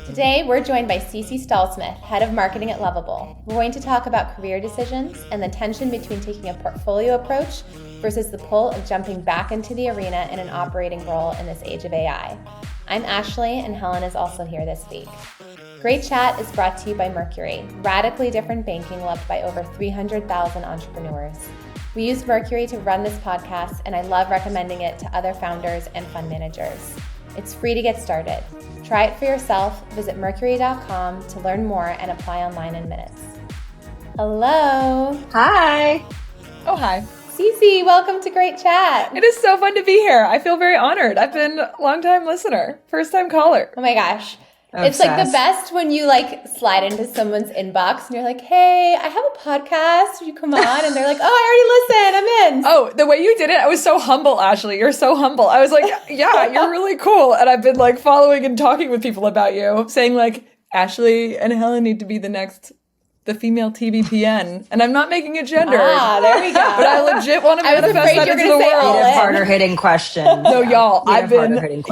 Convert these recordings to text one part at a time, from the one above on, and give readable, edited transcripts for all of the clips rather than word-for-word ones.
Today, we're joined by Ceci Stallmith, Head of Marketing at Lovable. We're going to talk about career decisions and the tension between taking a portfolio approach versus the pull of jumping back into the arena in an operating role in this age of AI. I'm Ashley, and Helen is also here this week. Great Chat is brought to you by Mercury, radically different banking loved by over 300,000 entrepreneurs. We use Mercury to run this podcast, and I love recommending it to other founders and fund managers. It's free to get started. Try it for yourself. Visit mercury.com to learn more and apply online in minutes. Hello. Hi. Oh, hi. Ceci, welcome to Great Chat. It is so fun to be here. I feel very honored. I've been a long-time listener, first-time caller. Oh my gosh. Obsessed. It's like the best when you slide into someone's inbox and you're like, hey, I have a podcast. Would you come on? And they're like, oh, I already listened. I'm in. Oh, the way you did it, I was so humble, Ashley. You're so humble. I was like, yeah, you're really cool. And I've been following and talking with people about you, saying Ashley and Helen need to be the female TBPN. And I'm not making it gender. Ah, there we go. But I legit want to manifest that into the world. Harder hitting questions. No, y'all,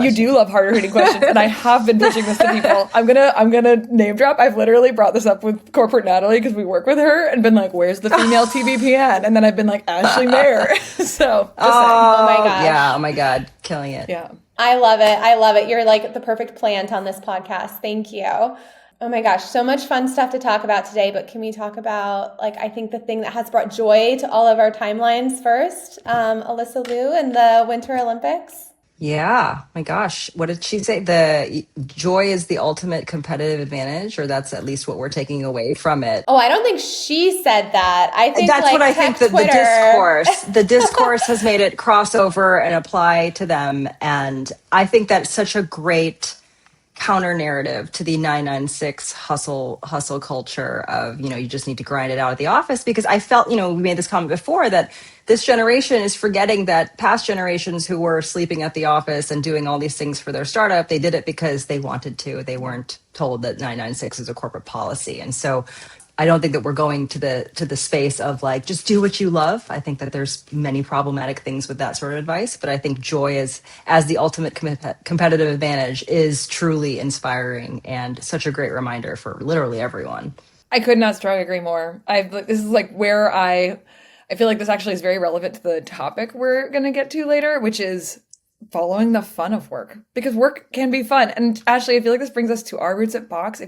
you do love harder hitting questions. And I have been pitching this to people. I'm gonna name drop. I've literally brought this up with corporate Natalie because we work with her and been like, where's the female TBPN? And then I've been like, Ashley Mayer. So, just saying. Oh my gosh. Yeah, oh my God. Killing it. Yeah. I love it. You're the perfect plant on this podcast. Thank you. Oh my gosh, so much fun stuff to talk about today, but can we talk about, I think the thing that has brought joy to all of our timelines first, Alysa Liu and the Winter Olympics? Yeah, my gosh. What did she say? The joy is the ultimate competitive advantage, or that's at least what we're taking away from it. Oh, I don't think she said that. I think that's what I think the discourse has made it cross over and apply to them. And I think that's such a great counter narrative to the 996 hustle culture of, you just need to grind it out at the office, because I felt, we made this comment before that this generation is forgetting that past generations who were sleeping at the office and doing all these things for their startup, they did it because they wanted to. They weren't told that 996 is a corporate policy. And so I don't think that we're going to the space of just do what you love. I think that there's many problematic things with that sort of advice, but I think joy as the ultimate competitive advantage is truly inspiring and such a great reminder for literally everyone. I could not strongly agree more. This is where I feel like this actually is very relevant to the topic we're going to get to later, which is following the fun of work, because work can be fun. And Ashley, I feel like this brings us to our roots at Box.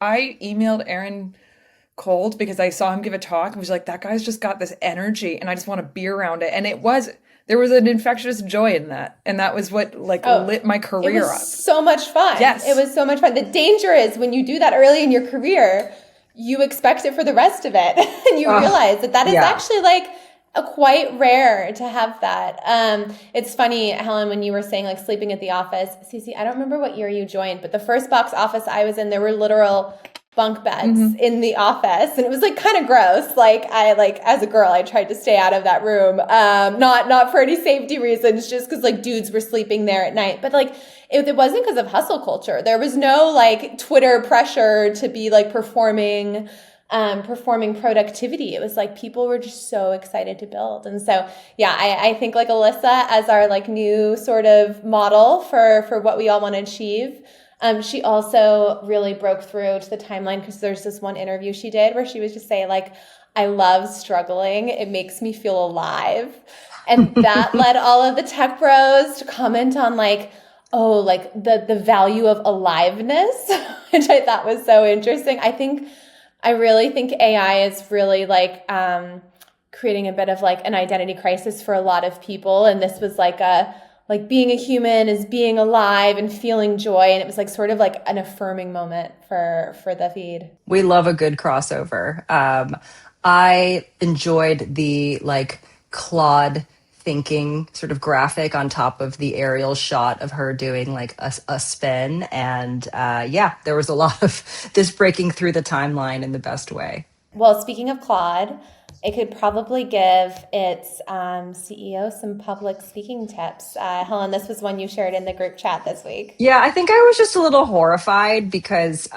I emailed Aaron cold because I saw him give a talk and was like, that guy's just got this energy and I just want to be around it. And there was an infectious joy in that. And that was what lit my career up. So much fun. Yes. It was so much fun. The danger is when you do that early in your career, you expect it for the rest of it. And you realize that is actually a quite rare to have that. It's funny, Helen, when you were saying sleeping at the office, Ceci, I don't remember what year you joined, but the first Box office I was in, there were literal bunk beds in the office, and it was kind of gross. As a girl, I tried to stay out of that room, not for any safety reasons, just because dudes were sleeping there at night. But it wasn't because of hustle culture. There was no Twitter pressure to be performing productivity. It was people were just so excited to build. And so, yeah, I think Alysa as our new sort of model for what we all want to achieve. She also really broke through to the timeline because there's this one interview she did where she was just saying I love struggling. It makes me feel alive. And that led all of the tech bros to comment on the value of aliveness, which I thought was so interesting. I really think AI is really creating a bit of an identity crisis for a lot of people. And this was being a human is being alive and feeling joy. And it was sort of an affirming moment for the feed. We love a good crossover. I enjoyed the Claude thinking sort of graphic on top of the aerial shot of her doing a spin. And there was a lot of this breaking through the timeline in the best way. Well, speaking of Claude, it could probably give its CEO some public speaking tips. Helen, this was one you shared in the group chat this week. Yeah, I think I was just a little horrified because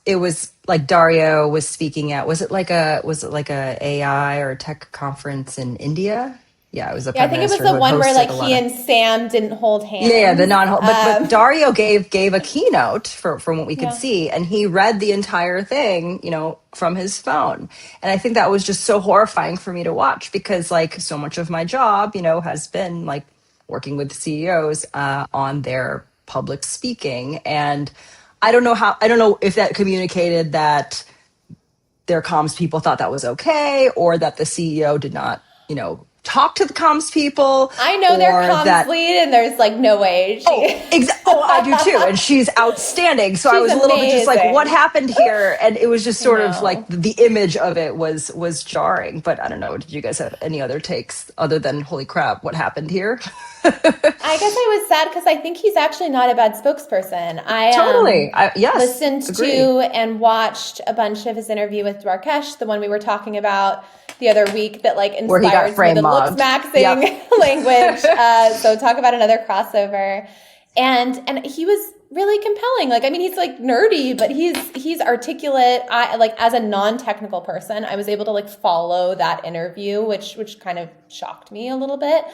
it was Dario was speaking at, was it like a AI or a tech conference in India? Yeah, it was the Yeah, I prime think it was minister the who one where hosted like a lot he of. and Sam didn't hold hands. Yeah, the non. But Dario gave a keynote from what we could Yeah. see, and he read the entire thing, from his phone. And I think that was just so horrifying for me to watch because, like, so much of my job, has been like working with CEOs on their public speaking, and I don't know if that communicated that their comms people thought that was okay, or that the CEO did not, talk to the comms people, I know their or comms that. lead, and there's like no way she. Oh, I do too. And she's outstanding. So I She's was a little bit just like, what amazing. happened here? And it was just I sort of like know. the image of it was jarring. But I don't know. Did you guys have any other takes other than, holy crap, what happened here? I guess I was sad because I think he's actually not a bad spokesperson. I Totally. Yes. listened Agree. to and watched a bunch of his interview with Dwarkesh, the one we were talking about the other week that like Where he got inspired some of frame the looks mobbed. maxing Yep. language. So talk about another crossover. And he was really compelling. Like, I mean, he's like nerdy, but he's articulate. I like as a non-technical person, I was able to like follow that interview, which kind of shocked me a little bit.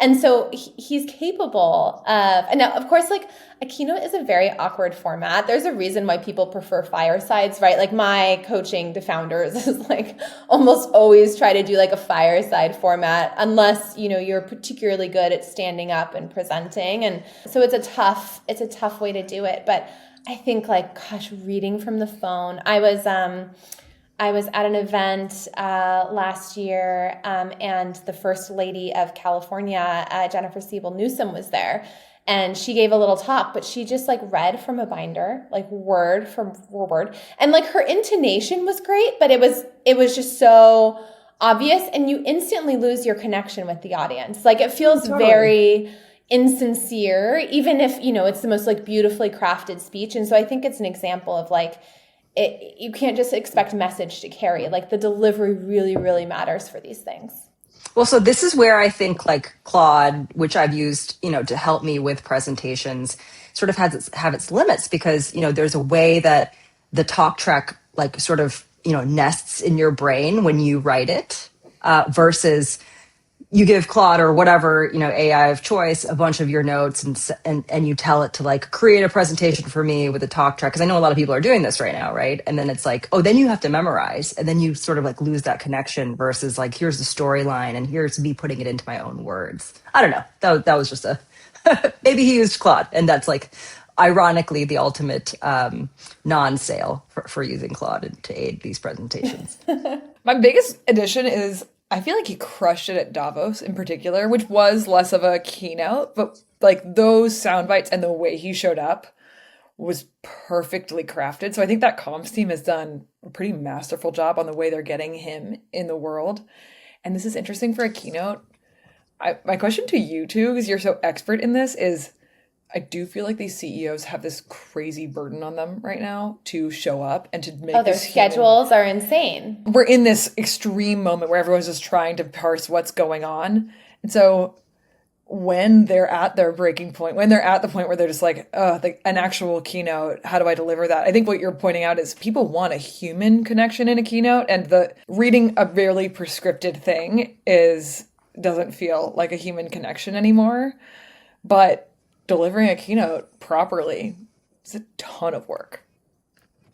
And so he's capable of, and now of course, like a keynote is a very awkward format. There's a reason why people prefer firesides, right? Like my coaching to founders is like almost always try to do like a fireside format, unless, you're particularly good at standing up and presenting. And so it's a tough way to do it. But I think like, gosh, reading from the phone, I was at an event last year, and the First Lady of California, Jennifer Siebel Newsom, was there. And she gave a little talk, but she just like read from a binder, like word for word. And like her intonation was great, but it was just so obvious, and you instantly lose your connection with the audience. Like it feels Totally. very insincere, even if, it's the most like beautifully crafted speech. And so I think it's an example of like, you can't just expect message to carry. Like the delivery really, really matters for these things. Well, so this is where I think like Claude, which I've used, to help me with presentations, sort of have its limits because, there's a way that the talk track like sort of, nests in your brain when you write it versus you give Claude or whatever, AI of choice, a bunch of your notes and you tell it to like create a presentation for me with a talk track. Cause I know a lot of people are doing this right now. Right. And then it's like, oh, then you have to memorize and then you sort of like lose that connection versus like, here's the storyline and here's me putting it into my own words. I don't know. That was just maybe he used Claude and that's like, ironically, the ultimate non-sale for using Claude to aid these presentations. My biggest addition is I feel like he crushed it at Davos in particular, which was less of a keynote, but like those sound bites and the way he showed up was perfectly crafted. So I think that comms team has done a pretty masterful job on the way they're getting him in the world. And this is interesting for a keynote. My question to you two, because you're so expert in this, is I do feel like these CEOs have this crazy burden on them right now to show up and to make their schedules are insane. We're in this extreme moment where everyone's just trying to parse what's going on. And so when they're at their breaking point, when they're at the point where they're just like, an actual keynote, how do I deliver that? I think what you're pointing out is people want a human connection in a keynote, and the reading a really prescripted thing doesn't feel like a human connection anymore. But delivering a keynote properly is a ton of work.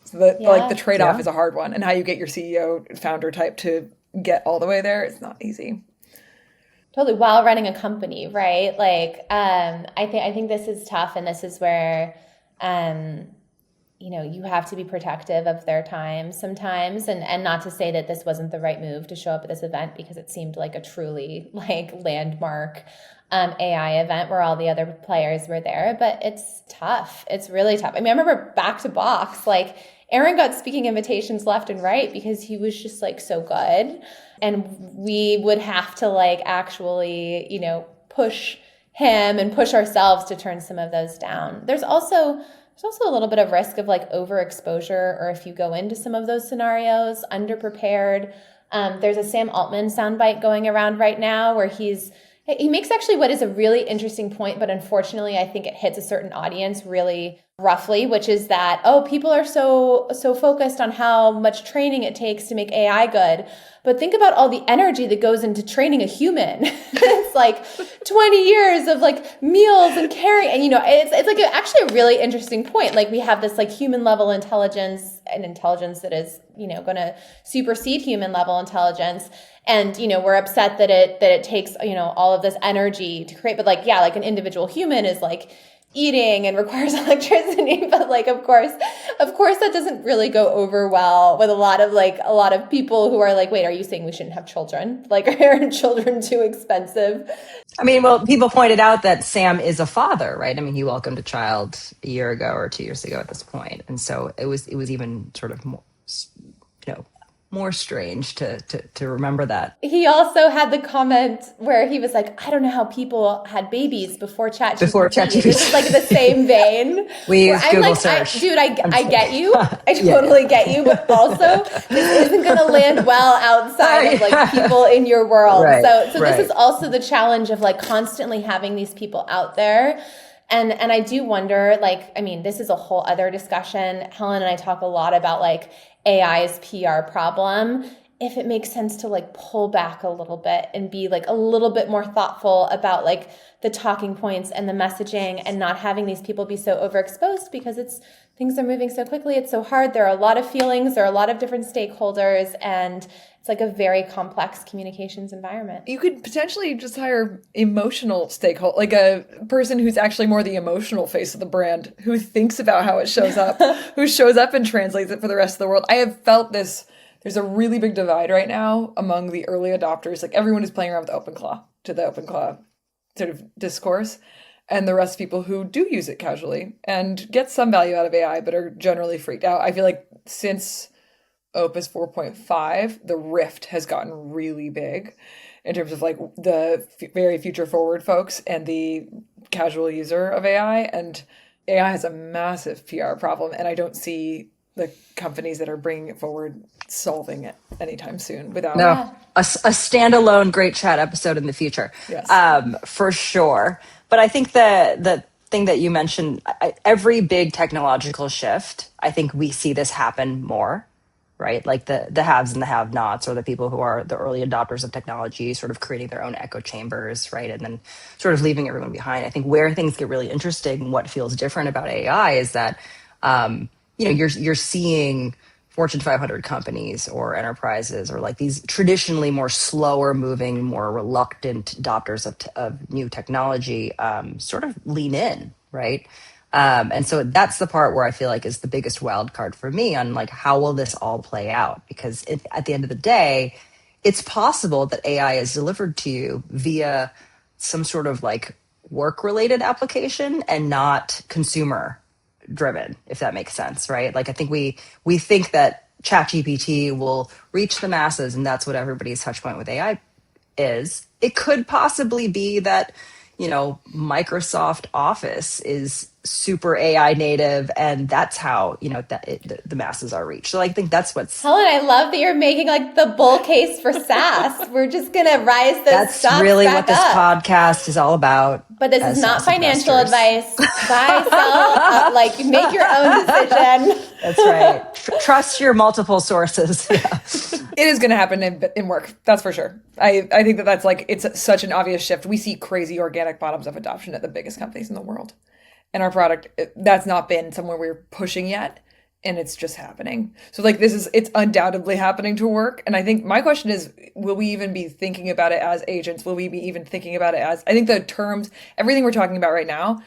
So the trade-off is a hard one, and how you get your CEO founder type to get all the way there, it's not easy. Totally, while running a company, right? Like, I think this is tough, and this is where, you have to be protective of their time sometimes, and not to say that this wasn't the right move to show up at this event because it seemed like a truly like landmark AI event where all the other players were there, but it's tough. It's really tough. I mean, I remember back to box, like Aaron got speaking invitations left and right because he was just like so good. And we would have to like actually, push him and push ourselves to turn some of those down. There's also a little bit of risk of like overexposure, or if you go into some of those scenarios underprepared. There's a Sam Altman soundbite going around right now where he makes actually what is a really interesting point, but unfortunately, I think it hits a certain audience really roughly, which is that, oh, people are so focused on how much training it takes to make AI good. But think about all the energy that goes into training a human. It's like 20 years of like meals and caring. And, it's like actually a really interesting point. Like we have this like human level intelligence and intelligence that is, going to supersede human level intelligence. And, we're upset that it takes, all of this energy to create. But like, yeah, like an individual human is like eating and requires electricity, but like of course that doesn't really go over well with a lot of people who are like, wait, are you saying we shouldn't have children? Like, are children too expensive? I mean, well, people pointed out that Sam is a father, right? I mean, he welcomed a child a year ago or 2 years ago at this point, and so it was even sort of more, more strange to remember that. He also had the comment where he was like, I don't know how people had babies before ChatGPT. This is like the same vein. We use Google search. I get you. I totally get you. But also, this isn't going to land well outside of like people in your world. Right, so this is also the challenge of like constantly having these people out there. And I do wonder, like, I mean, this is a whole other discussion. Helen and I talk a lot about like AI's PR problem. If it makes sense to like pull back a little bit and be like a little bit more thoughtful about like the talking points and the messaging and not having these people be so overexposed because things are moving so quickly. It's so hard. There are a lot of feelings. There are a lot of different stakeholders, and it's like a very complex communications environment. You could potentially just hire emotional stakeholder, like a person who's actually more the emotional face of the brand, who thinks about how it shows up, who shows up and translates it for the rest of the world. I have felt this. There's a really big divide right now among the early adopters. Like everyone is playing around with the OpenClaw sort of discourse, and the rest of people who do use it casually and get some value out of AI, but are generally freaked out. I feel like since Opus 4.5, the rift has gotten really big in terms of like the very future forward folks and the casual user of AI. And AI has a massive PR problem, and I don't see the companies that are bringing it forward solving it anytime soon without a standalone great chat episode in the future. Yes. For sure. But I think the thing that you mentioned, every big technological shift, I think we see this happen more, right? Like the haves and the have-nots, or the people who are the early adopters of technology sort of creating their own echo chambers, right? And then sort of leaving everyone behind. I think where things get really interesting, what feels different about AI is that, you're seeing Fortune 500 companies or enterprises, or like these traditionally more slower moving, more reluctant adopters of new technology, sort of lean in, right? And so that's the part where I feel like is the biggest wild card for me on like, how will this all play out? Because at the end of the day, it's possible that AI is delivered to you via some sort of like work related application and not consumer driven, if that makes sense, right? Like I think we think that ChatGPT will reach the masses and that's what everybody's touch point with AI is. It could possibly be that, Microsoft Office is super AI native, and that's how the masses are reached. So I think that's what's Helen. I love that you're making like the bull case for SaaS. We're just gonna rise those. That's stocks really back what this up. podcast is all about. But this is not financial investors. advice. Buy, sell, like make your own decision. That's right. Trust your multiple sources. Yeah. It is going to happen in work. That's for sure. I think that's like, it's such an obvious shift. We see crazy organic bottoms up adoption at the biggest companies in the world. And our product, that's not been somewhere we're pushing yet. And it's just happening. So like it's undoubtedly happening to work. And I think my question is, will we even be thinking about it as agents? Will we be even thinking about it as, I think the terms, everything we're talking about right now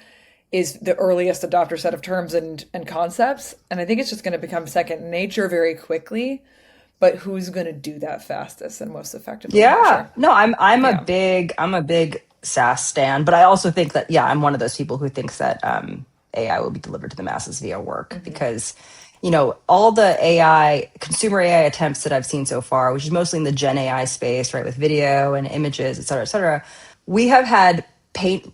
is the earliest adopter set of terms and concepts. And I think it's just going to become second nature very quickly. But who's going to do that fastest and most effectively? Yeah. No, I'm a big SaaS stan, but I also think that, I'm one of those people who thinks that AI will be delivered to the masses via work, because, all the consumer AI attempts that I've seen so far, which is mostly in the Gen AI space, right, with video and images, et cetera, we have had paint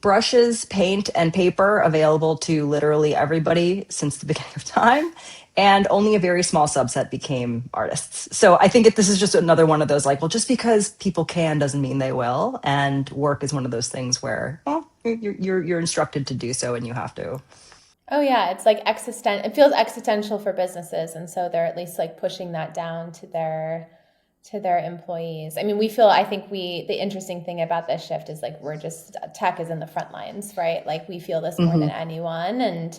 and paper available to literally everybody since the beginning of time. And only a very small subset became artists. So I think this is just another one of those like, well, just because people can doesn't mean they will. And work is one of those things where, well, you're instructed to do so, and you have to. Oh yeah, it's like it feels existential for businesses, and so they're at least like pushing that down to their employees. I mean, I think the interesting thing about this shift is like tech is in the front lines, right? Like we feel this more than anyone,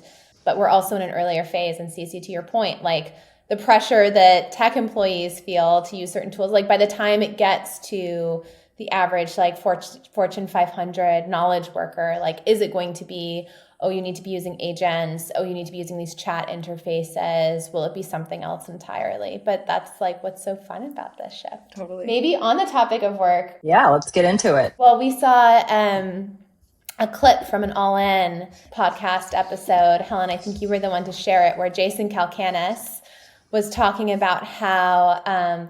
but we're also in an earlier phase. And Ceci, to your point, like the pressure that tech employees feel to use certain tools, like by the time it gets to the average like Fortune 500 knowledge worker, like is it going to be, oh, you need to be using agents, oh, you need to be using these chat interfaces, will it be something else entirely? But that's like what's so fun about this shift. Totally. Maybe on the topic of work. Yeah, let's get into it. Well, we saw a clip from an All In podcast episode. Helen, I think you were the one to share it, where Jason Calacanis was talking about how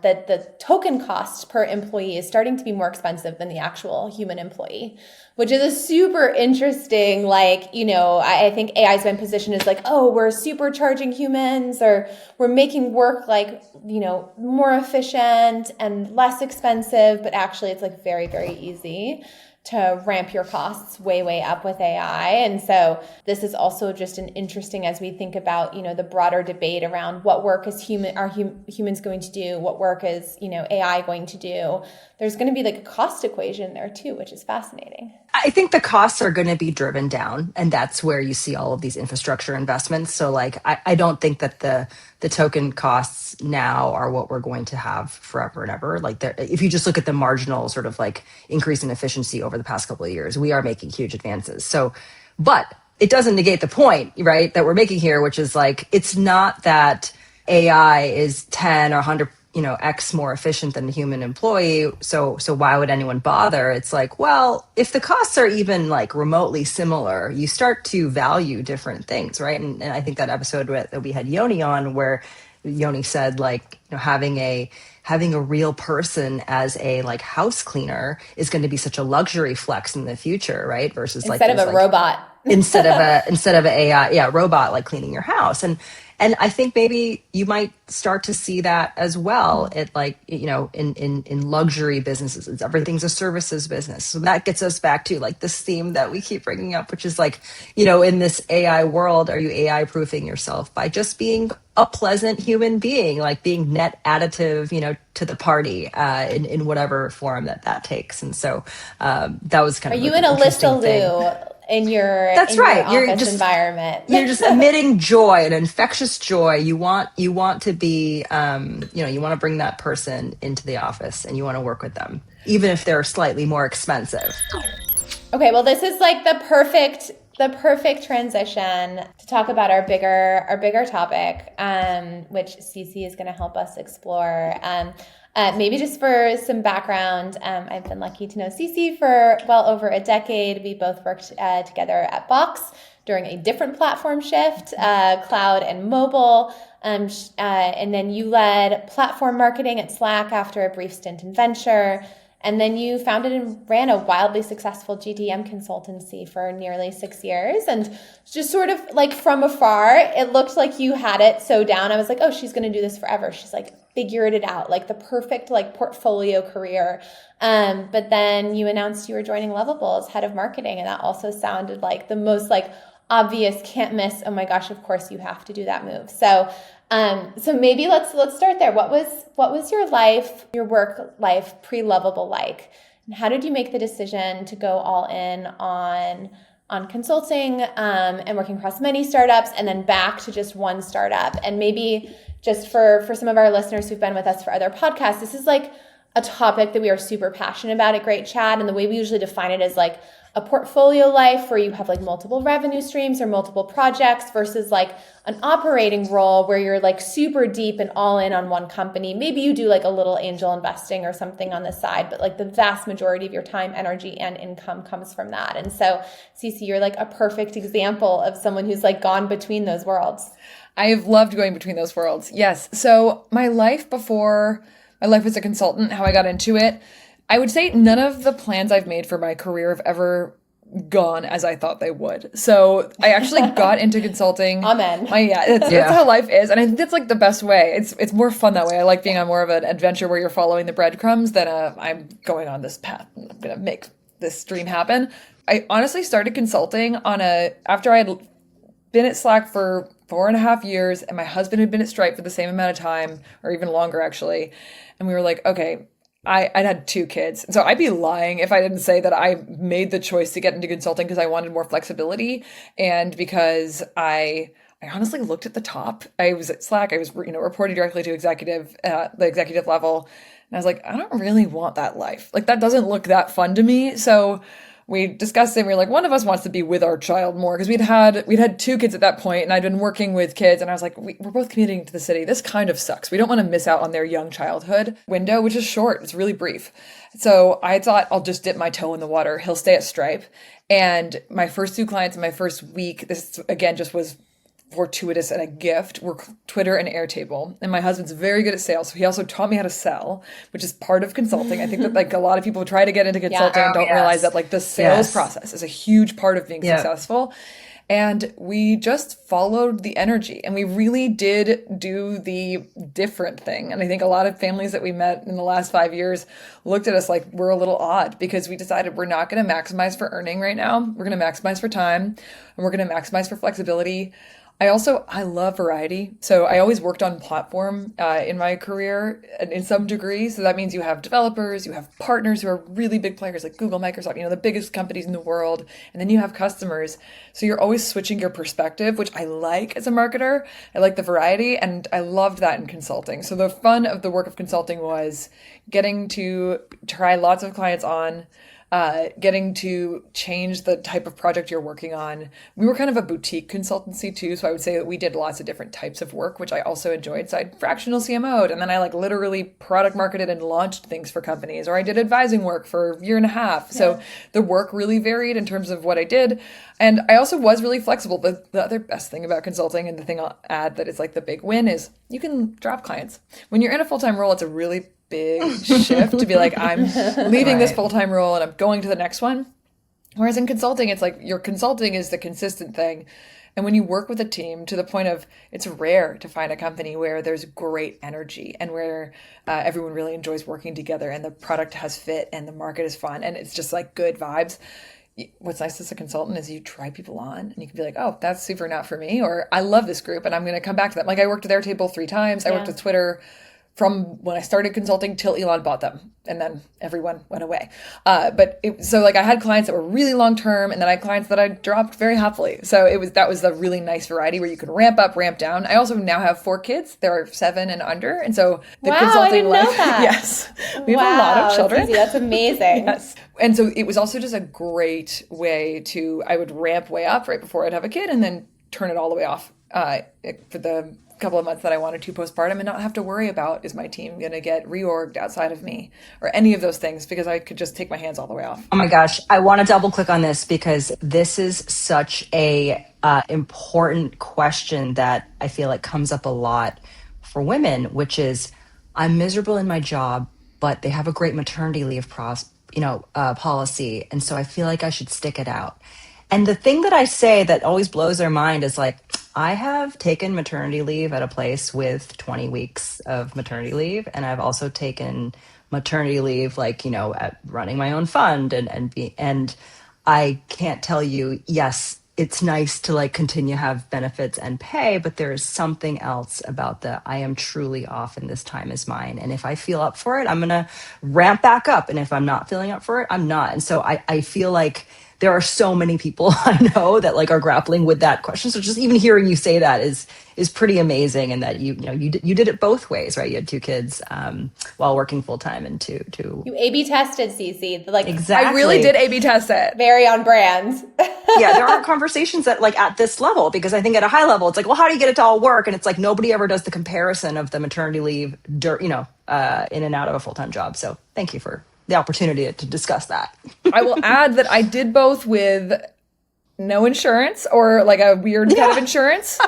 the token cost per employee is starting to be more expensive than the actual human employee, which is a super interesting, like, I think AI's been positioned as like, oh, we're supercharging humans, or we're making work like, more efficient and less expensive, but actually it's like very, very easy to ramp your costs way, way up with AI. And so this is also just an interesting, as we think about, the broader debate around what work is humans going to do, what work is, AI going to do. There's going to be like a cost equation there too, which is fascinating. I think the costs are going to be driven down, and that's where you see all of these infrastructure investments. So like, I don't think that the token costs now are what we're going to have forever and ever. Like if you just look at the marginal sort of like increase in efficiency over the past couple of years, we are making huge advances. So, but it doesn't negate the point, right, that we're making here, which is like, it's not that AI is 10 or 100 X more efficient than the human employee. So why would anyone bother? It's like, well, if the costs are even like remotely similar, you start to value different things, right? And I think that episode that we had Yoni on, where Yoni said like, having a real person as a like house cleaner is going to be such a luxury flex in the future, right? Versus instead of a robot. instead of an AI, robot like cleaning your house. And I think maybe you might start to see that as well at like, in luxury businesses. Everything's a services business. So that gets us back to like this theme that we keep bringing up, which is like, in this AI world, are you AI proofing yourself by just being a pleasant human being, like being net additive, to the party in whatever form that takes. And so that was kind of you an Alysa Liu in your right. Your office environment? You're just emitting joy, an infectious joy. You want to be, you want to bring that person into the office, and you want to work with them, even if they're slightly more expensive. Okay, well, this is like the perfect transition to talk about our bigger topic, which Ceci is going to help us explore. Maybe just for some background, I've been lucky to know Ceci for well over a decade. We both worked together at Box during a different platform shift, cloud and mobile. And then you led platform marketing at Slack after a brief stint in venture. And then you founded and ran a wildly successful GTM consultancy for nearly 6 years. And just sort of like from afar, it looked like you had it so down. I was like, oh, she's going to do this forever. She's like figured it out, like the perfect like portfolio career. But then you announced you were joining Lovable as head of marketing. And that also sounded like the most like obvious, can't miss. Oh my gosh, of course you have to do that move. So maybe let's start there. What was your work life pre-Lovable like? And how did you make the decision to go all in on consulting and working across many startups and then back to just one startup? And maybe just for some of our listeners who've been with us for other podcasts, this is like a topic that we are super passionate about at Great Chat. And the way we usually define it is like a portfolio life where you have like multiple revenue streams or multiple projects versus like an operating role where you're like super deep and all in on one company. Maybe you do like a little angel investing or something on the side, but like the vast majority of your time, energy, and income comes from that. And so, Ceci, you're like a perfect example of someone who's like gone between those worlds. I've loved going between those worlds. Yes. So my life as a consultant, how I got into it, I would say none of the plans I've made for my career have ever gone as I thought they would. So I actually got into consulting. Amen. That's how life is. And I think that's like the best way. It's more fun that way. I like being on more of an adventure where you're following the breadcrumbs than I'm going on this path. I'm going to make this dream happen. I honestly started consulting after I had been at Slack for 4.5 years, and my husband had been at Stripe for the same amount of time, or even longer actually. And we were like, okay, I'd had 2 kids. So I'd be lying if I didn't say that I made the choice to get into consulting because I wanted more flexibility and because I honestly looked at the top. I was at Slack. I was, reporting directly to the executive level. And I was like, I don't really want that life. Like, that doesn't look that fun to me. So we discussed it. And we were like, one of us wants to be with our child more because we'd had 2 kids at that point, and I'd been working with kids. And I was like, we're both commuting to the city. This kind of sucks. We don't want to miss out on their young childhood window, which is short. It's really brief. So I thought I'll just dip my toe in the water. He'll stay at Stripe. And my first 2 clients in my first week, this again just was fortuitous and a gift, were Twitter and Airtable. And my husband's very good at sales, so he also taught me how to sell, which is part of consulting. I think that like a lot of people try to get into consulting and don't realize that like the sales process is a huge part of being successful. And we just followed the energy, and we really did do the different thing. And I think a lot of families that we met in the last 5 years looked at us like we're a little odd because we decided we're not going to maximize for earning right now. We're going to maximize for time, and we're going to maximize for flexibility. I love variety. So I always worked on platform in my career in some degree. So that means you have developers, you have partners who are really big players like Google, Microsoft, the biggest companies in the world. And then you have customers. So you're always switching your perspective, which I like as a marketer. I like the variety, and I loved that in consulting. So the fun of the work of consulting was getting to try lots of clients on, getting to change the type of project you're working on. We were kind of a boutique consultancy too, so I would say that we did lots of different types of work, which I also enjoyed. So I'd fractional CMO'd, and then I literally product marketed and launched things for companies, or I did advising work for a year and a half. So the work really varied in terms of what I did. And I also was really flexible. But the other best thing about consulting, and the thing I'll add that is like the big win, is you can drop clients. When you're in a full-time role, it's a really big shift to be like, I'm leaving this full-time role and I'm going to the next one. Whereas in consulting, it's like your consulting is the consistent thing. And when you work with a team to the point of, it's rare to find a company where there's great energy and where everyone really enjoys working together and the product has fit and the market is fun and it's just like good vibes. What's nice as a consultant is you try people on and you can be like, oh, that's super not for me, or I love this group and I'm going to come back to them. Like I worked at Airtable 3 times. I worked with Twitter from when I started consulting till Elon bought them, and then everyone went away. So I had clients that were really long term, and then I had clients that I dropped very happily. So that was a really nice variety where you can ramp up, ramp down. I also now have 4 kids. They're 7 and under, and so the consulting I didn't life. know that. Yes, we have a lot of children. Ceci, that's amazing. Yes, and so it was also just a great way I would ramp way up right before I'd have a kid, and then turn it all the way off for the couple of months that I wanted to postpartum, and not have to worry about, is my team going to get reorged outside of me or any of those things, because I could just take my hands all the way off. Oh my gosh. I want to double click on this because this is such a important question that I feel like comes up a lot for women, which is, I'm miserable in my job, but they have a great maternity leave policy. And so I feel like I should stick it out. And the thing that I say that always blows their mind is like, I have taken maternity leave at a place with 20 weeks of maternity leave. And I've also taken maternity leave, at running my own fund and I can't tell you, yes, it's nice to continue have benefits and pay, but there is something else about I am truly off and this time is mine. And if I feel up for it, I'm going to ramp back up. And if I'm not feeling up for it, I'm not. And so I feel like there are so many people I know that are grappling with that question. So just even hearing you say that is pretty amazing. And that you did it both ways, right? You had 2 kids while working full time and two. You A/B tested, Ceci. Exactly. I really did A/B test it. Very on brand. Yeah, there aren't conversations that at this level, because I think at a high level, it's like, well, how do you get it to all work? And it's like nobody ever does the comparison of the maternity leave, in and out of a full-time job. So thank you for the opportunity to discuss that. I will add that I did both with no insurance or a weird kind of insurance.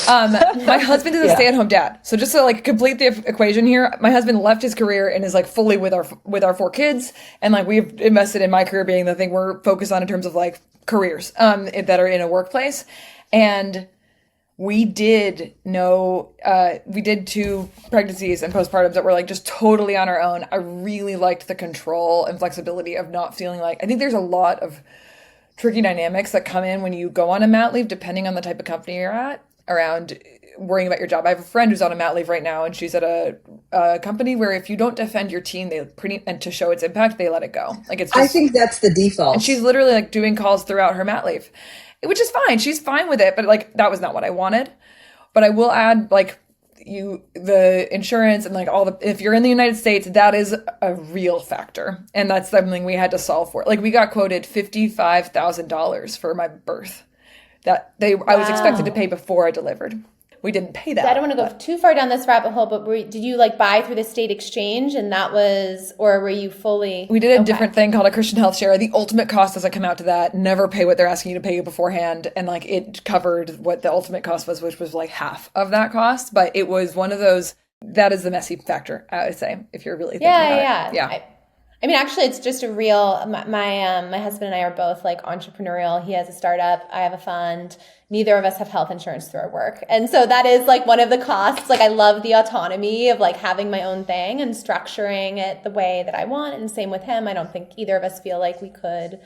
My husband is a stay-at-home dad. So just to complete the equation here, my husband left his career and is fully with our 4 kids. And we've invested in my career being the thing we're focused on in terms of careers that are in a workplace. And we did 2 pregnancies and postpartums that were just totally on our own. I really liked the control and flexibility of not feeling I think there's a lot of tricky dynamics that come in when you go on a mat leave, depending on the type of company you're at, around worrying about your job. I have a friend who's on a mat leave right now, and she's at a company where if you don't defend your team, and to show its impact, they let it go. Like, it's just, I think that's the default. and she's literally like doing calls throughout her mat leave, which is fine. She's fine with it, but like that was not what I wanted. But I will add, like, the insurance and like if you're in the United States, that is a real factor, and that's something we had to solve for. Like, we got quoted $55,000 for my birth that I was expected to pay before I delivered. We didn't pay that. I don't want to go too far down this rabbit hole, but did you like buy through the state exchange, and that was, or were you fully? We did a different thing called a Christian health share. The ultimate cost doesn't come out to that. Never pay what they're asking you to pay you beforehand. And like, it covered what the ultimate cost was, which was like half of that cost. But it was one of those, that is the messy factor, I would say, if you're really thinking about it. Yeah. I mean, actually, it's just a real, my husband and I are both like entrepreneurial. He has a startup. I have a fund. Neither of us have health insurance through our work. And so that is like one of the costs. Like, I love the autonomy of like having my own thing and structuring it the way that I want. And same with him. I don't think either of us feel like we could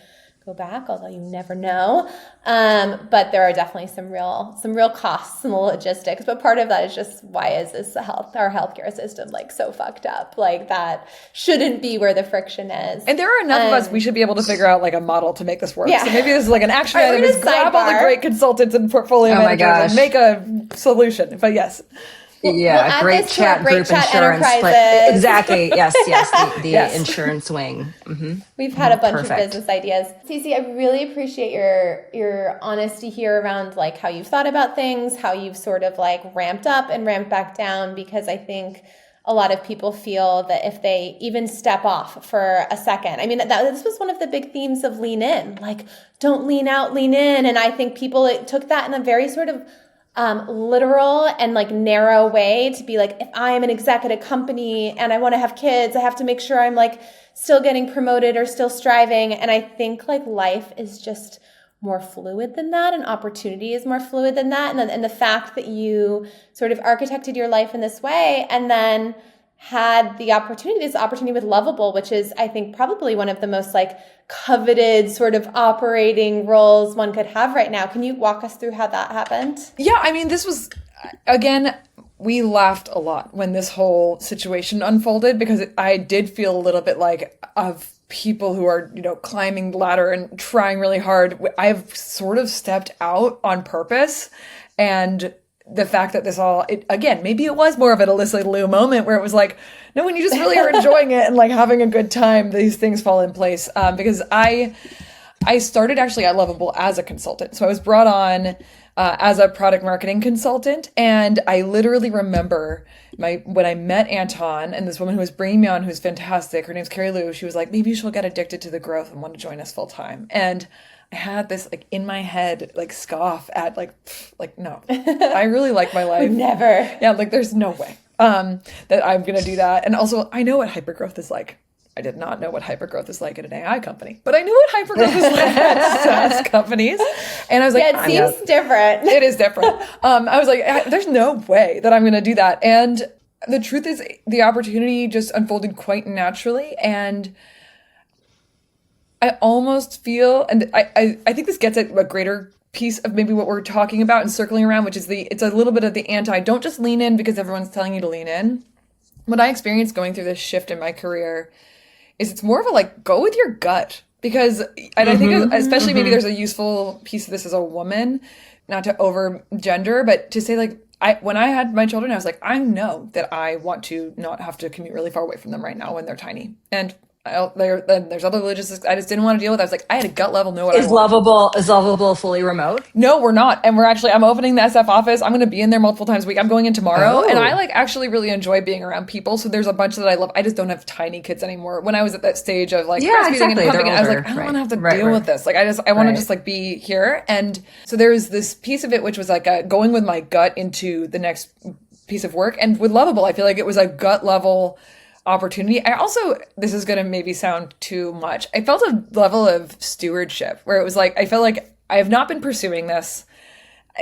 go back, although you never know. But there are definitely some real costs in the logistics. But part of that is just, why is our healthcare system like so fucked up? Like, that shouldn't be where the friction is. And there are enough of us, we should be able to figure out like a model to make this work. Yeah. So maybe this is like an action All right, item, is grab all the great consultants and portfolio managers and make a solution. But yes. Yeah, we'll great chat group insurance. Exactly. Yes. The insurance wing. Mm-hmm. We've had a bunch of business ideas. Ceci, I really appreciate your honesty here around like how you've thought about things, how you've sort of like ramped up and ramped back down, because I think a lot of people feel that if they even step off for a second, I mean, this was one of the big themes of Lean In, like, don't lean out, lean in. And I think people took that in a very sort of literal and like narrow way, to be like, if I am an exec at a company and I want to have kids, I have to make sure I'm like still getting promoted or still striving. And I think like life is just more fluid than that, and opportunity is more fluid than that. And the fact that you sort of architected your life in this way, and then had this opportunity with Lovable, which is, I think, probably one of the most like coveted sort of operating roles one could have right now. Can you walk us through how that happened? Yeah, I mean, this was, again, we laughed a lot when this whole situation unfolded, because I did feel a little bit like, of people who are, climbing the ladder and trying really hard, I've sort of stepped out on purpose. And the fact that again, maybe it was more of an Alysa Liu moment, where it was like, no, when you just really are enjoying it and like having a good time, these things fall in place. Because I started actually at Lovable as a consultant. So I was brought on as a product marketing consultant. And I literally remember when I met Anton and this woman who was bringing me on, who's fantastic, her name's Carrie Liu, she was like, maybe she'll get addicted to the growth and want to join us full time. And I had this like in my head, like scoff at like no, I really like my life. Never. Yeah, like there's no way that I'm going to do that. And also, I know what hypergrowth is like. I did not know what hypergrowth is like at an AI company, but I knew what hypergrowth is like at SaaS companies. And I was like, yeah, it seems different. It is different. I was like, there's no way that I'm going to do that. And the truth is, the opportunity just unfolded quite naturally. And I almost feel, and I think this gets at a greater piece of maybe what we're talking about and circling around, which is it's a little bit of the don't just lean in because everyone's telling you to lean in. What I experienced going through this shift in my career is it's more of a like, go with your gut. Because, and I think especially maybe there's a useful piece of this as a woman, not to over gender, but to say like, when I had my children, I was like, I know that I want to not have to commute really far away from them right now when they're tiny. And there's other logistics I just didn't want to deal with. I was like, I had a gut level know what I want. Is Lovable fully remote? No, we're not. And I'm opening the SF office. I'm going to be in there multiple times a week. I'm going in tomorrow. And I like actually really enjoy being around people. So there's a bunch that I love. I just don't have tiny kids anymore. When I was at that stage of like breastfeeding and pumping, I was like, I don't want to have to deal with this. Like I want to just like be here. And so there was this piece of it, which was like going with my gut into the next piece of work. And with Lovable, I feel like it was a gut level opportunity. I also, this is going to maybe sound too much, I felt a level of stewardship where it was like, I felt like I have not been pursuing this.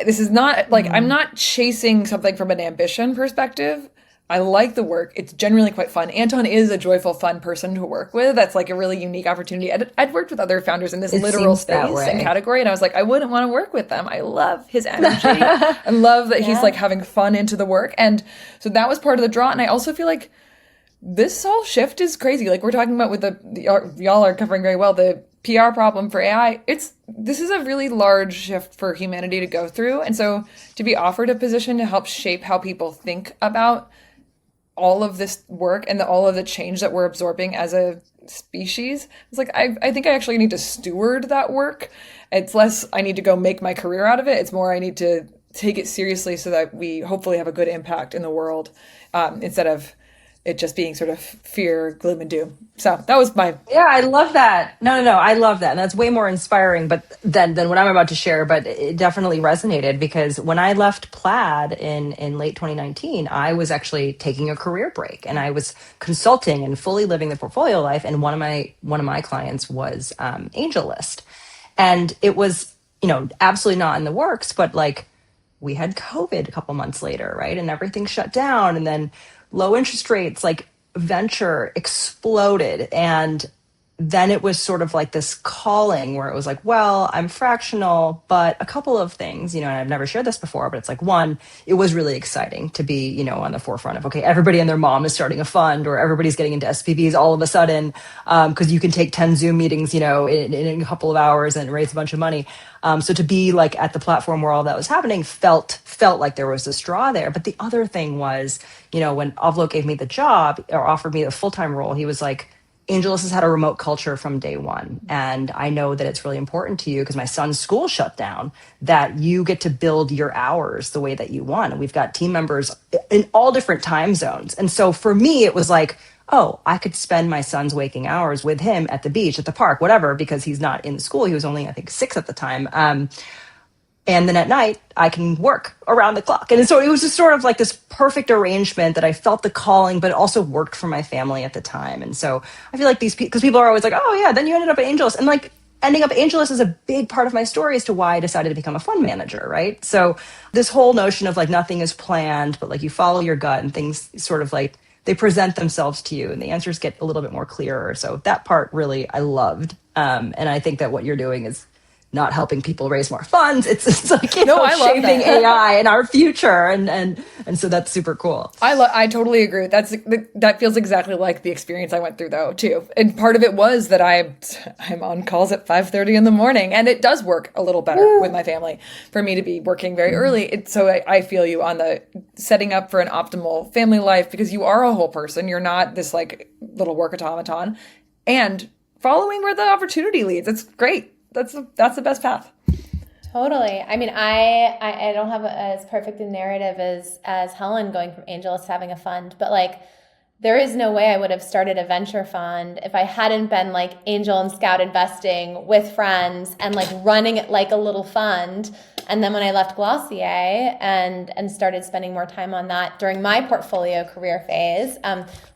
This is not like, I'm not chasing something from an ambition perspective. I like the work. It's genuinely quite fun. Anton is a joyful, fun person to work with. That's like a really unique opportunity. I'd worked with other founders in this It literal seems that space and way. category, and I was like, I wouldn't want to work with them. I love his energy. I love that he's like having fun into the work. And so that was part of the draw. And I also feel like this whole shift is crazy. Like we're talking about with y'all are covering very well, the PR problem for AI. This is a really large shift for humanity to go through. And so to be offered a position to help shape how people think about all of this work and all of the change that we're absorbing as a species, it's like I think I actually need to steward that work. It's less I need to go make my career out of it. It's more I need to take it seriously so that we hopefully have a good impact in the world, instead of it just being sort of fear, gloom, and doom. So that was my... Yeah, I love that. No, I love that. And that's way more inspiring than what I'm about to share, but it definitely resonated because when I left Plaid in late 2019, I was actually taking a career break and I was consulting and fully living the portfolio life. And one of my clients was AngelList. And it was, absolutely not in the works, but like we had COVID a couple months later, right? And everything shut down. And then low interest rates, like venture exploded. And then it was sort of like this calling where it was like, well, I'm fractional, but a couple of things, and I've never shared this before, but it's like, one, it was really exciting to be, on the forefront of, okay, everybody and their mom is starting a fund or everybody's getting into SPVs all of a sudden, because you can take 10 Zoom meetings, in a couple of hours and raise a bunch of money. So to be like at the platform where all that was happening felt like there was a straw there. But the other thing was, when Avlo gave me the job or offered me the full-time role, he was like, AngelList has had a remote culture from day one. And I know that it's really important to you because my son's school shut down, that you get to build your hours the way that you want. And we've got team members in all different time zones. And so for me, it was like, oh, I could spend my son's waking hours with him at the beach, at the park, whatever, because he's not in the school. He was only, I think, 6 at the time. And then at night, I can work around the clock. And so it was just sort of like this perfect arrangement that I felt the calling, but it also worked for my family at the time. And so I feel like because people are always like, oh yeah, then you ended up at AngelList. And like ending up at AngelList is a big part of my story as to why I decided to become a fund manager, right? So this whole notion of like nothing is planned, but like you follow your gut and things sort of like they present themselves to you and the answers get a little bit more clearer. So that part really I loved. And I think that what you're doing is not helping people raise more funds. It's like, I love shaping that. AI in our future. And so that's super cool. I totally agree. That feels exactly like the experience I went through though, too. And part of it was that I'm on calls at 5:30 in the morning and it does work a little better with my family for me to be working very early. So I feel you on the setting up for an optimal family life because you are a whole person. You're not this like little work automaton and following where the opportunity leads. It's great. That's the best path. Totally. I mean, I don't have as perfect a narrative as Helen going from AngelList to having a fund, but like there is no way I would have started a venture fund if I hadn't been like angel and scout investing with friends and like running it like a little fund. And then when I left Glossier and started spending more time on that during my portfolio career phase,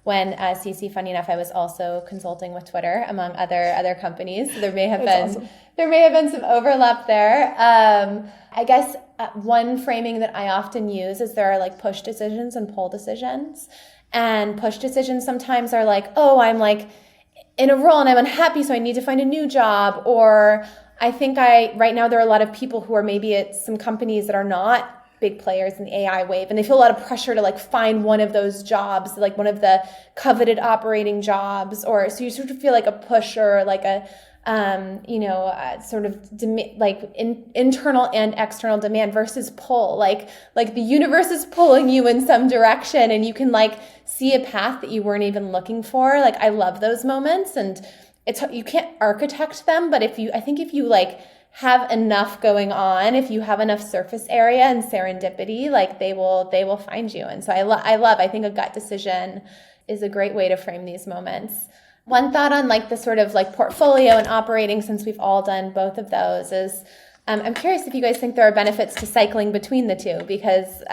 when Ceci, funny enough, I was also consulting with Twitter among other companies. So there may have been some overlap there. I guess one framing that I often use is there are like push decisions and pull decisions. And push decisions sometimes are like, oh, I'm like in a role and I'm unhappy, so I need to find a new job. Or I think right now there are a lot of people who are maybe at some companies that are not big players in the AI wave, and they feel a lot of pressure to like find one of those jobs, like one of the coveted operating jobs, or so you sort of feel like a push or like a sort of internal and external demand versus pull, like the universe is pulling you in some direction and you can like see a path that you weren't even looking for. Like I love those moments, and you can't architect them, but if you like have enough going on, if you have enough surface area and serendipity, like they will find you. And so I think a gut decision is a great way to frame these moments. One thought on like the sort of like portfolio and operating, since we've all done both of those, is I'm curious if you guys think there are benefits to cycling between the two, because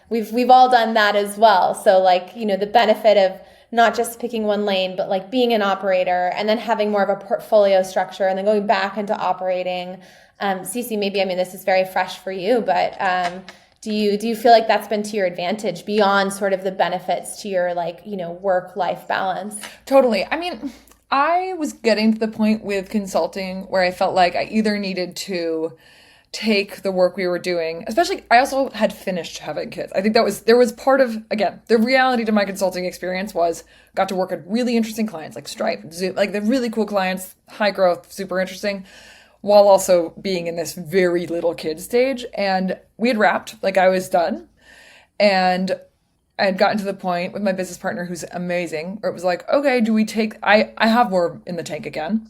we've all done that as well. So like, the benefit of not just picking one lane, but like being an operator and then having more of a portfolio structure and then going back into operating. Ceci, maybe, this is very fresh for you, but Do you feel like that's been to your advantage beyond sort of the benefits to your like, work-life balance? Totally. I mean, I was getting to the point with consulting where I felt like I either needed to take the work we were doing, especially I also had finished having kids. I think there was part of, again, the reality to my consulting experience was got to work at really interesting clients like Stripe, Zoom, like the really cool clients, high growth, super interesting, while also being in this very little kid stage. And we had wrapped, like I was done. And I had gotten to the point with my business partner, who's amazing, where it was like, okay, do we take, I have more in the tank again.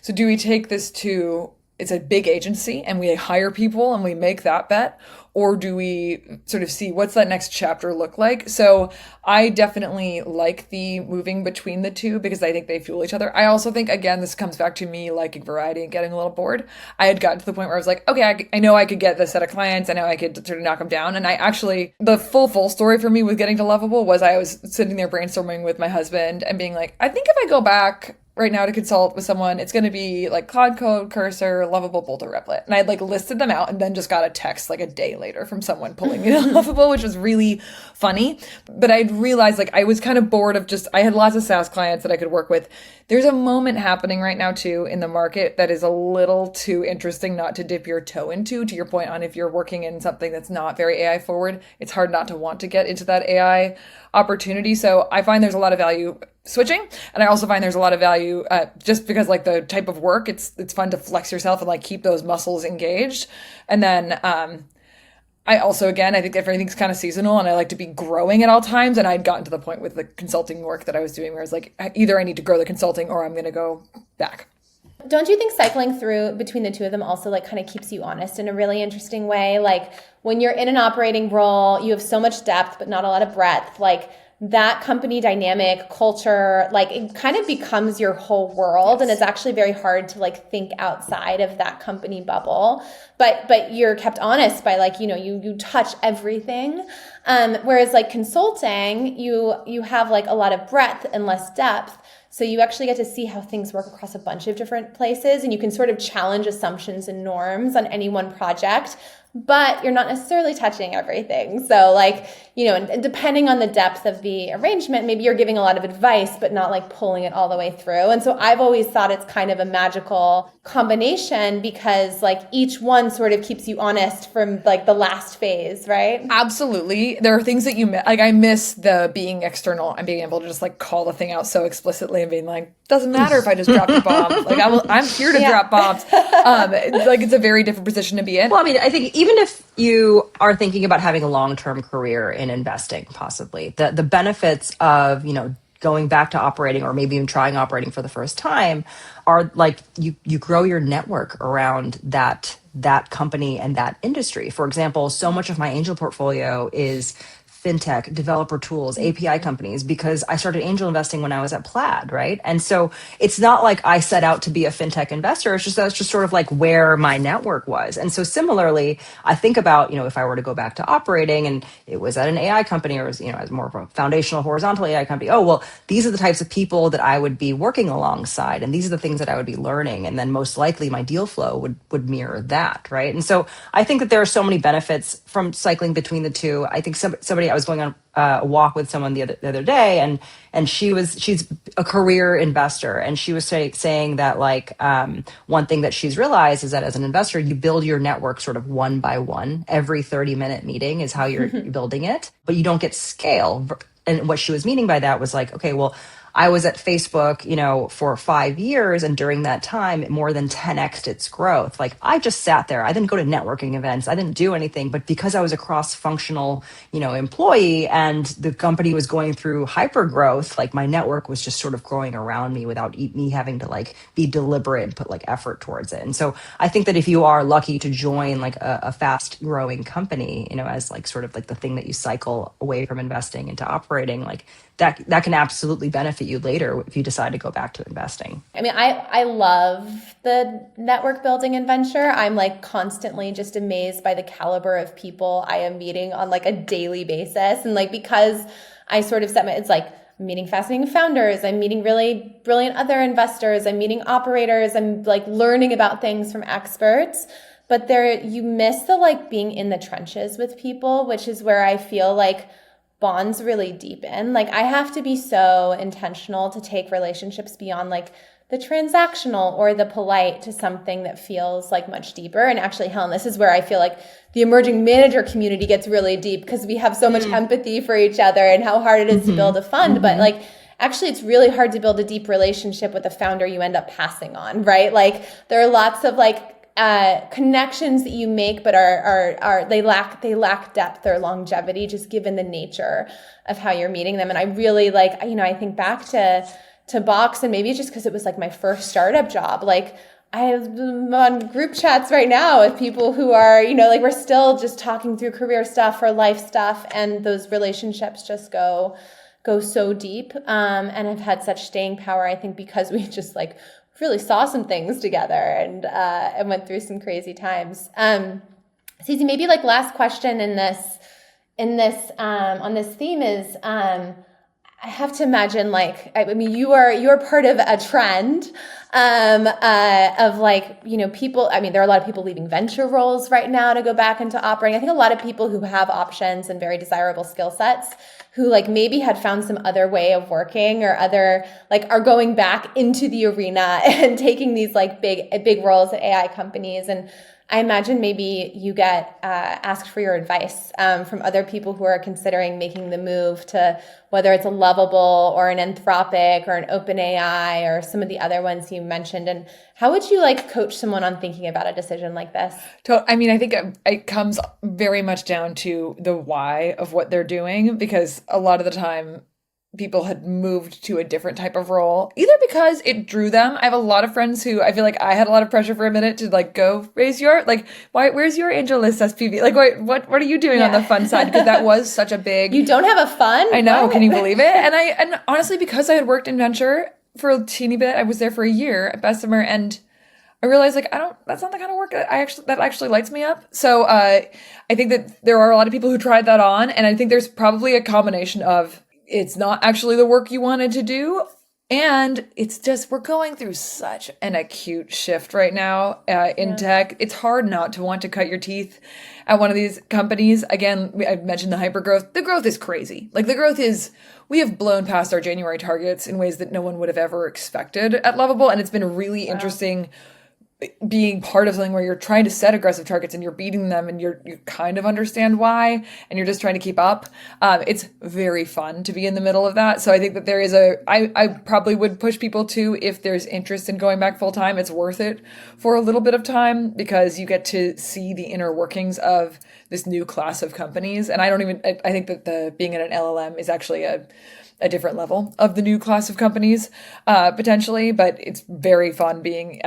So do we take this to, it's a big agency and we hire people and we make that bet? Or do we sort of see what's that next chapter look like? So I definitely like the moving between the two because I think they fuel each other. I also think, again, this comes back to me liking variety and getting a little bored. I had gotten to the point where I was like, okay, I know I could get this set of clients. I know I could sort of knock them down. And I actually, the full story for me with getting to Lovable was I was sitting there brainstorming with my husband and being like, I think if I go back right now to consult with someone, it's going to be like Cloud Code, Cursor, Lovable, Boulder, Replit. And I'd like listed them out and then just got a text like a day later from someone pulling me to Lovable, which was really funny. But I'd realized like I was kind of bored of just, I had lots of SaaS clients that I could work with. There's a moment happening right now too in the market that is a little too interesting not to dip your toe into. To your point on if you're working in something that's not very AI forward, it's hard not to want to get into that AI opportunity. So I find there's a lot of value switching. And I also find there's a lot of value just because like the type of work, it's fun to flex yourself and like keep those muscles engaged. And then I also, again, I think everything's kind of seasonal and I like to be growing at all times. And I'd gotten to the point with the consulting work that I was doing where I was like, either I need to grow the consulting or I'm going to go back. Don't you think cycling through between the two of them also like kind of keeps you honest in a really interesting way? Like when you're in an operating role, you have so much depth, but not a lot of breadth. Like that company dynamic, culture, like it kind of becomes your whole world. Yes. And it's actually very hard to like think outside of that company bubble. But you're kept honest by like, you touch everything. Whereas like consulting, you have like a lot of breadth and less depth. So you actually get to see how things work across a bunch of different places, and you can sort of challenge assumptions and norms on any one project, but you're not necessarily touching everything. So like, and depending on the depth of the arrangement, maybe you're giving a lot of advice, but not like pulling it all the way through. And so I've always thought it's kind of a magical combination because like each one sort of keeps you honest from like the last phase, right? Absolutely. There are things that you miss. Like I miss the being external and being able to just like call the thing out so explicitly and being like, doesn't matter if I just dropped a bomb. Like I'm here to drop bombs. Like it's a very different position to be in. Well, I mean, I think even if you are thinking about having a long-term career in investing, possibly the benefits of, going back to operating or maybe even trying operating for the first time are like you grow your network around that company and that industry. For example, so much of my angel portfolio is fintech, developer tools, API companies, because I started angel investing when I was at Plaid, right? And so it's not like I set out to be a fintech investor. It's just that's just sort of like where my network was. And so similarly, I think about, if I were to go back to operating and it was at an AI company or was, as more of a foundational horizontal AI company, oh, well, these are the types of people that I would be working alongside. And these are the things that I would be learning. And then most likely my deal flow would mirror that, right? And so I think that there are so many benefits from cycling between the two. I think somebody I was going on a walk with someone the other day, and she's a career investor, and she was saying that like one thing that she's realized is that as an investor, you build your network sort of one by one. Every 30-minute meeting is how you're building it, but you don't get scale. And what she was meaning by that was like, okay, well, I was at Facebook, for 5 years. And during that time, it more than 10x'd its growth. Like I just sat there. I didn't go to networking events. I didn't do anything. But because I was a cross-functional, employee and the company was going through hyper growth, like my network was just sort of growing around me without me having to like be deliberate and put like effort towards it. And so I think that if you are lucky to join like a fast growing company, as like sort of like the thing that you cycle away from investing into operating, like that can absolutely benefit you later if you decide to go back to investing. I mean, I love the network building and venture. I'm like constantly just amazed by the caliber of people I am meeting on like a daily basis. And like, because I sort of it's like I'm meeting fascinating founders, I'm meeting really brilliant other investors, I'm meeting operators, I'm like learning about things from experts. but you miss the like being in the trenches with people, which is where I feel like bonds really deepen. Like I have to be so intentional to take relationships beyond like the transactional or the polite to something that feels like much deeper. And actually, Helen, this is where I feel like the emerging manager community gets really deep because we have so much empathy for each other and how hard it is to build a fund. But like, actually, it's really hard to build a deep relationship with a founder you end up passing on, right? Like there are lots of like connections that you make, but they lack depth or longevity, just given the nature of how you're meeting them. And I really like, I think back to Box, and maybe it's just because it was like my first startup job. Like I'm on group chats right now with people who are, like we're still just talking through career stuff or life stuff, and those relationships just go so deep. And I've had such staying power, I think, because we just like really saw some things together and went through some crazy times. Ceci, maybe like last question in this on this theme is, I have to imagine like, I mean, you're part of a trend of like, people, I mean, there are a lot of people leaving venture roles right now to go back into operating. I think a lot of people who have options and very desirable skill sets who like maybe had found some other way of working or other, like are going back into the arena and taking these like big roles at AI companies. And I imagine maybe you get asked for your advice from other people who are considering making the move to whether it's a Lovable or an Anthropic or an OpenAI or some of the other ones you mentioned. And how would you like coach someone on thinking about a decision like this? I mean, I think it comes very much down to the why of what they're doing, because a lot of the time people had moved to a different type of role, either because it drew them. I have a lot of friends who I feel like I had a lot of pressure for a minute to like go raise your, like, where's your angel list SPV? Like, what are you doing on the fund side? Because that was such a big. You don't have a fund? I know. What? Can you believe it? And honestly, because I had worked in venture for a teeny bit, I was there for a year at Bessemer, and I realized like that's not the kind of work that actually lights me up. So I think that there are a lot of people who tried that on, and I think there's probably a combination of it's not actually the work you wanted to do, and it's just we're going through such an acute shift right now in tech. It's hard not to want to cut your teeth at one of these companies. Again, I mentioned the hypergrowth. The growth is crazy. Like the growth is, we have blown past our January targets in ways that no one would have ever expected at Lovable, and it's been really interesting being part of something where you're trying to set aggressive targets and you're beating them and you kind of understand why and you're just trying to keep up. It's very fun to be in the middle of that. So I think that there is I probably would push people to, if there's interest in going back full time, it's worth it for a little bit of time because you get to see the inner workings of this new class of companies. And I think that being in an LLM is actually a different level of the new class of companies, potentially, but it's very fun being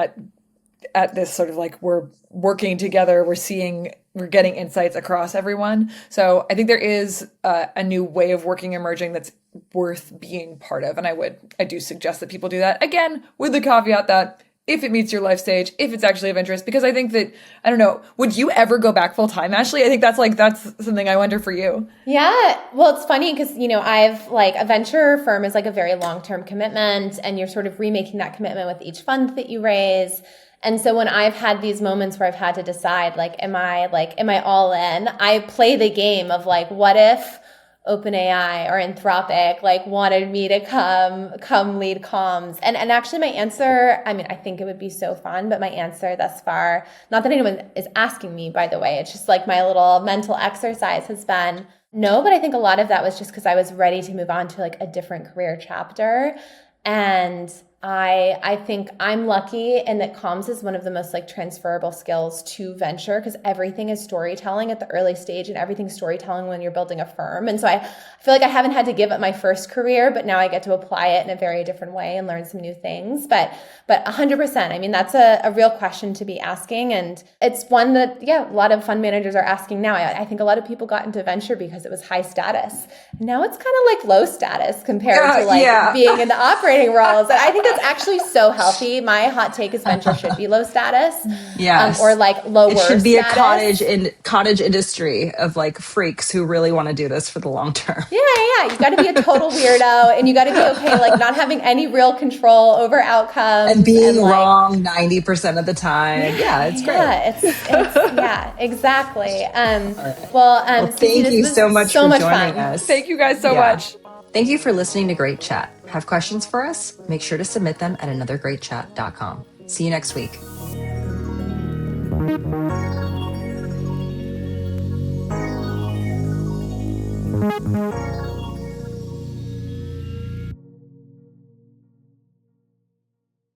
at this sort of like we're working together, we're getting insights across everyone. So I think there is a new way of working emerging that's worth being part of. And I do suggest that people do that, again, with the caveat that if it meets your life stage, if it's actually of interest, because I think that, I don't know, would you ever go back full time, Ashley? I think that's something I wonder for you. Yeah. Well, it's funny because, I've like a venture firm is like a very long-term commitment, and you're sort of remaking that commitment with each fund that you raise. And so when I've had these moments where I've had to decide, am I all in? I play the game of like, what if OpenAI or Anthropic wanted me to come lead comms? And actually my answer, I mean, I think it would be so fun, but my answer thus far, not that anyone is asking me, by the way, it's just like my little mental exercise has been no, but I think a lot of that was just because I was ready to move on to like a different career chapter. And I think I'm lucky in that comms is one of the most like transferable skills to venture, because everything is storytelling at the early stage and everything's storytelling when you're building a firm. And so I feel like I haven't had to give up my first career, but now I get to apply it in a very different way and learn some new things. But 100%, I mean, that's a real question to be asking. And it's one that, a lot of fund managers are asking now. I think a lot of people got into venture because it was high status. Now it's kind of like low status compared to being in the operating roles. And I think it's actually so healthy. My hot take is venture should be low status. Yes. Or like lower It should be status. a cottage industry of like freaks who really want to do this for the long term. Yeah. You got to be a total weirdo, and you got to be okay, like not having any real control over outcomes And being like, wrong 90% of the time. Yeah, it's great. Yeah, it's yeah, exactly. Well, Ceci, thank you so much for joining us. Thank you guys so much. Thank you for listening to Great Chat. Have questions for us? Make sure to submit them at anothergreatchat.com. See you next week.